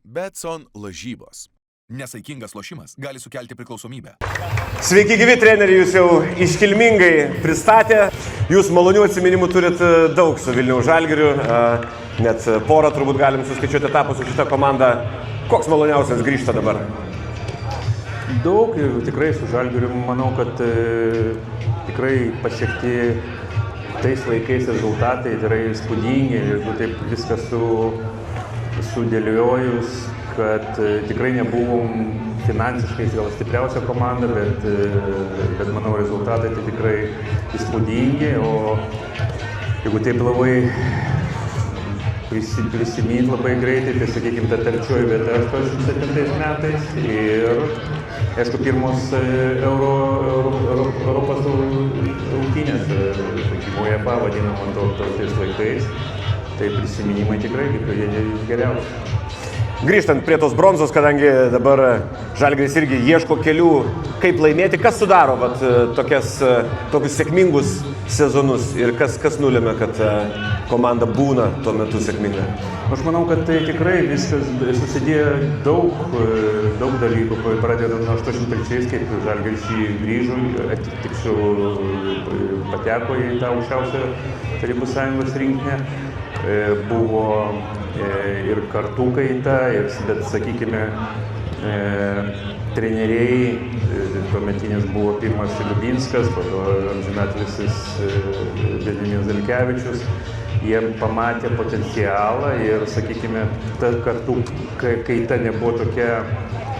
Betson lažybos. Nesaikingas lošimas gali sukelti priklausomybę. Sveiki gyvi treneriai, jūs jau iškilmingai pristatė. Jūs malonių atsiminimų turit daug su Vilniaus Žalgiriu. Net porą turbūt galim suskaičiuoti etapų su šitą komandą. Koks maloniausias grįžta dabar? Daug ir tikrai su Žalgiriu manau, kad tikrai pasiekti tais laikais rezultatai yra įspūdingi. Jeigu taip viską sudėliojus, kad tikrai nebuvom finansiškai gal stipriausia komanda, bet manau rezultatai tai tikrai įspūdingi. O jeigu taip labai prisimint labai greitai, tai sakykime, ta trečioji vieta 87 metais ir, aišku, pirmos Europos rungtynės, sakykime, UEFA vadinamo tais laikais, tai prisiminimai tikrai geriausi. Grįžtant prie tos bronzos, kadangi dabar Žalgiris irgi ieško kelių, kaip laimėti, kas sudaro tokius sėkmingus sezonus ir kas nulėmė, kad komanda būna tuo metu sėkminga? Aš manau, kad tai tikrai viskas susidėjo daug dalykų, pradedant nuo 83, kaip Žalgiris grįžo, pateko į tą aukščiausią Tarybų Sąjungos rinktinę. Buvo ir kartų kaita, bet, sakykime, treneriai, tuometinis buvo pirmas Liubinskas, po to amžinatvysis Benjaminas Zelkevičius, jie pamatė potencialą ir, sakykime, ta kartų kaita nebuvo tokia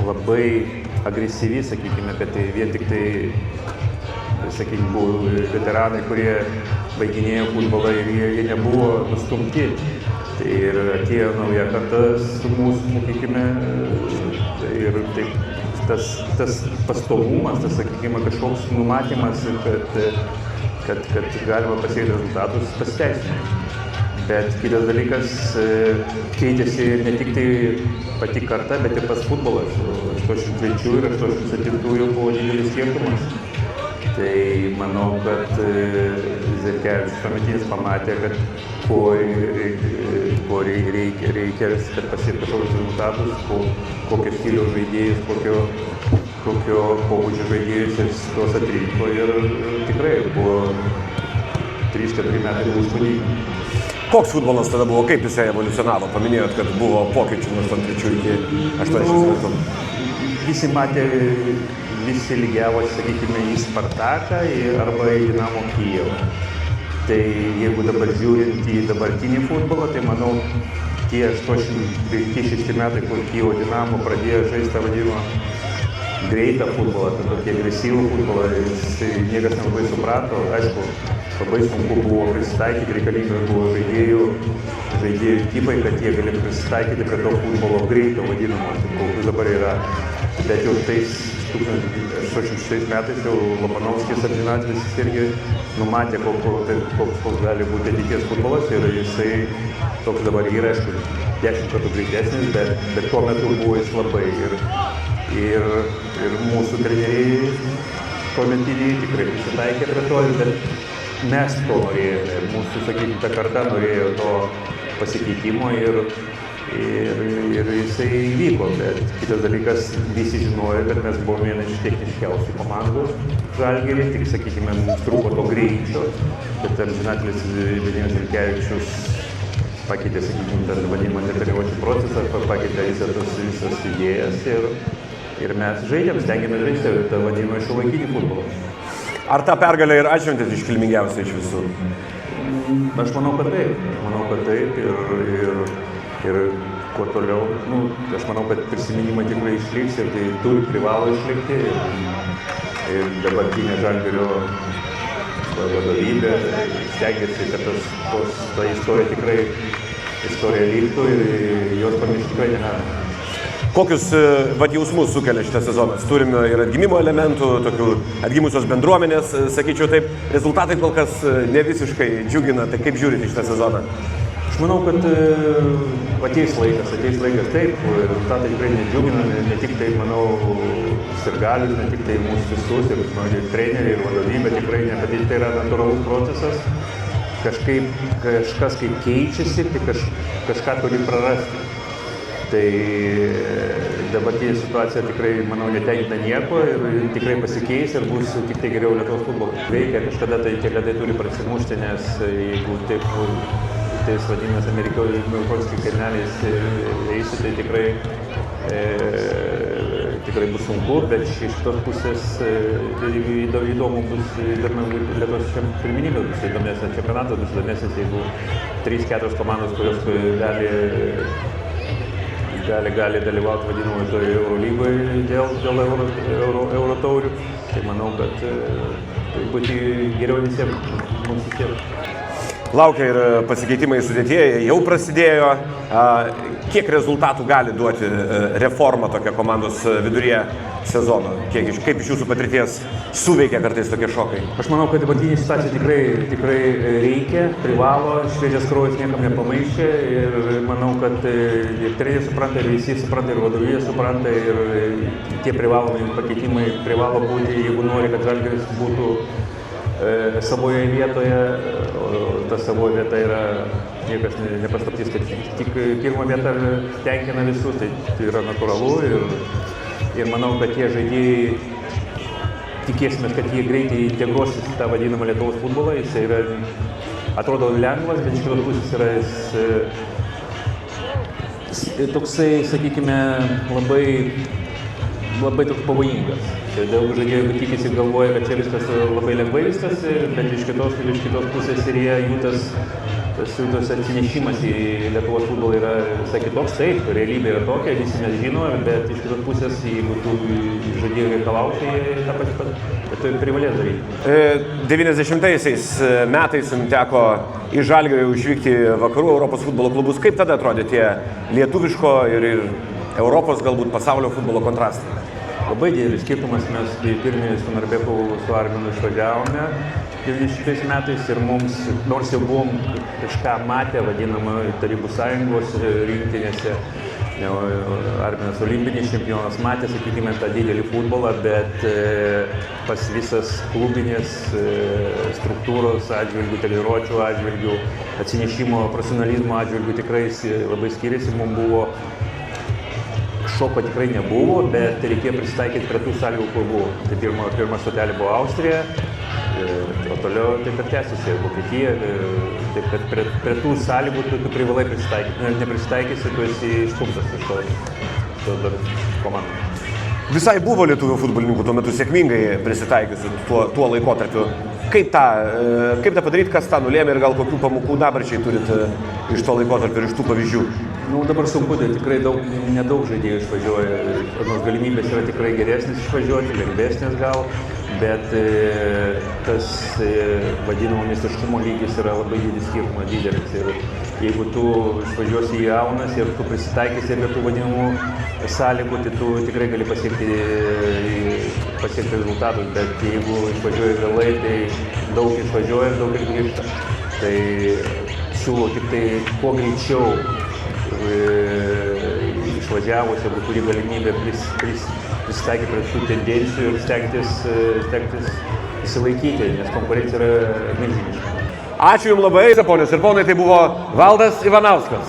labai agresyvi, sakykime, kad tai vien tik tai, sakykime, buvo veteranai, kurie baiginėjo futbolą ir jie nebuvo nustumti. Tai ir atėjo nauja karta su mūsų, sakykime, ir taip, tas pastovumas, tas, sakykime, kažkoks numatymas, kad galima pasiekti rezultatus, pasiteisino. Bet kitas dalykas, keitėsi ne tik tai pati karta, bet ir pats futbolas. 83 ir 87 buvo didelis skirtumas. Tai manau, kad Zelkevičius tuometinis pamatė, kad ko reikia, kad pasiekti kažkokius rezultatus, kokio stiliaus žaidėjus, kokio pobūdžio žaidėjus ir tuos atrinko ir tikrai buvo 3-4 metai įspūdingi. Koks futbolas tada buvo, kaip jisai evoliucionavo? Paminėjot, kad buvo pokyčių nuo 83 iki 80 metų. Visi matė, visi lygiavosi, sakykime, į Spartaką arba į Dinamo Kijevą. Tai jeigu dabar žiūrint į dabartinį futbolą, tai manau, tie 86 metai, kur Kijevo Dinamo pradėjo žaisti tą vadinamą greitą futbolą, tą tokį agresyvų futbolą, niekas nelabai suprato. Aišku, labai sunku buvo prisitaikyti, reikalingas buvo žaidėjų tipai, kad jie galėtų prisitaikyti prie to futbolo greito vadinamo, kokius dabar yra. Bet jau tais 1986 metais jau Lobanovskis amžinatvysis irgi numatė, koks gali būti ateities futbolas ir jisai toks dabar yra, aišku, 10 kartų greitesnis, bet tuo metu buvo jis labai ir mūsų treneriai tuometiniai tikrai prisitaikė prie to, bet mes to norėjome ir mūsų, sakykime, ta karta norėjo to pasikeitimo ir jisai įvyko, bet kitas dalykas, visi žinojo, kad mes buvome viena iš techniškiausių komandų Žalgirį, tik, sakykime, mums trūko to greičio, bet amžinatvysis Benjaminas Zelkevičius pakeitė, sakykime, tą vadinamą treniruočių procesą, pakeitė visas idėjas ir mes žaidėm, stengiamės žaisti tą vadinamą šiuolaikinį futbolą. Ar ta pergalė ir atšventės iškilmingiausia iš visų? Aš manau, kad taip ir kuo toliau, aš manau, kad prisiminimai tikrai išliks ir tai privalo išlikti ir dabartinė Žalgirio vadovybė stengiasi, kad ta istorija liktų ir jos pamiršti tikrai negalima. Kokius jausmus sukelia šitas sezonas? Turime ir atgimimo elementų, tokių atgimusios bendruomenės, sakyčiau taip, rezultatai kol kas ne visiškai džiugina, tai kaip žiūrite šitą sezoną? Aš manau, kad ateis laikas taip, rezultatai tikrai nedžiugina, ne tik tai, manau, sirgalius, ne tik tai mūsų visus, ir treneriai, ir vadovybė, tikrai ne, bet tai yra natūralus procesas, kažkas kaip keičiasi, tai kažką turi prarasti. Tai dabartinė situacija tikrai, manau, netenkina nieko ir tikrai pasikeis ir bus tik tai geriau Lietuvos futbolui. Reikia kažkada tai tie ledai turi prasimušti, nes jeigu taip tais vadinamas amerikoniškais kalneliais eisi, tai tikrai bus sunku, bet iš kitos pusės įdomu bus Lietuvos pirmenybė, bus įdomesnis čempionatas, bus įdomesnis, jeigu 3-4 komandos, kurios gali dalyvauti vadinamoje Eurolygoje dėl Euro taurių. Tai manau, kad tai būtų geriau visiems, mums visiems. Laukia ir pasikeitimai sudėtyje, jau prasidėjo. Kiek rezultatų gali duoti reforma tokia komandos viduryje sezono? Kaip iš jūsų patirties suveikia kartais tokie šokai? Aš manau, kad dabartinė situacija tikrai reikia, privalo, šviežias kraujas niekam nepamaišė ir manau, kad ir treneriai supranta, ir visi supranta, ir vadovybė supranta ir tie privalomi pakeitimai privalo būti, jeigu nori, kad Žalgiris būtų savoje vietoje, o ta savoje vieta yra niekas nepaslaptys, kad tik pirmą vietą tenkina visus, tai yra natūralu ir manau, kad tie žaidėjai, tikėsime, kad jie greitai integruosis į tą vadinamą Lietuvos futbolą, jis yra, atrodo lengvas, bet iš kitos pusės yra jis toksai, sakykime, labai toks pavojingas. Daug žaidėjų tikisi galvoja, kad čia viskas labai lengvai viskas, bet iš kitos pusės ir jų tas atsinešimas į Lietuvos futbolą yra visai kitoks. Taip, realybė yra tokia, visi mes žinome, bet iš kitos pusės, jeigu tu žaidėjų reikalauti, tą patį tai privalės daryti. 90-aisiais metais teko į Žalgirį išvykti vakarų Europos futbolo klubus. Kaip tada atrodė tie lietuviško ir Europos, galbūt pasaulio futbolo kontrastai? Labai didelis skirtumas, mes pirmie su Narbekovu, su Arminu išvažiavome 90 metais ir mums, nors jau buvom kažką matę, vadinamą Tarybų Sąjungos rinktinėse, Arminas olimpinis čempionas matė, sakykime, tą didelį futbolą, bet pas visas klubinės struktūros atžvilgių, treniruočių atžvilgių, atsinešimo, profesionalizmo atžvilgių tikrai labai skiriasi, mums buvo šoko tikrai nebuvo, bet reikėjo prisitaikyti prie tų sąlygų, kur buvo. Tai pirma stotelė buvo Austrija, o toliau taip ir tęsiasi Vokietija. Taip kad prie tų sąlygų tu privalai prisitaikyti. Nes neprisitaikysi, tu esi išstumtas iš to komandos. Visai buvo lietuvių futbolininkų tuo metu sėkmingai prisitaikiusių tuo laikotarpiu. Kaip tą padaryti, kas tą nulėmė ir gal kokių pamokų dabarčiai turit iš to laikotarpio ir iš tų pavyzdžių? Dabar sunku, tai tikrai nedaug žaidėjų išvažiuoja, nors galimybės yra tikrai geresnės išvažiuoti, lengvesnės gal, bet tas vadinamo meistriškumo lygis yra labai didelis. Ir jeigu tu išvažiuosi į jaunas ir tu prisitaikysi prie tų vadinamų sąlygų, tai tu tikrai gali pasiekti rezultatus, bet jeigu išvažiuoji vėlai, tai daug išvažiuoja ir daug ir grįžta. Tai siūlau tik tai kuo greičiau išvažiavus, jeigu turi galimybę prisitaikyti prie tų tendencijų ir stengtis įsilaikyti, nes konkurencija yra milžiniška. Ačiū Jums labai, ponios ir ponai, tai buvo Valdas Ivanauskas.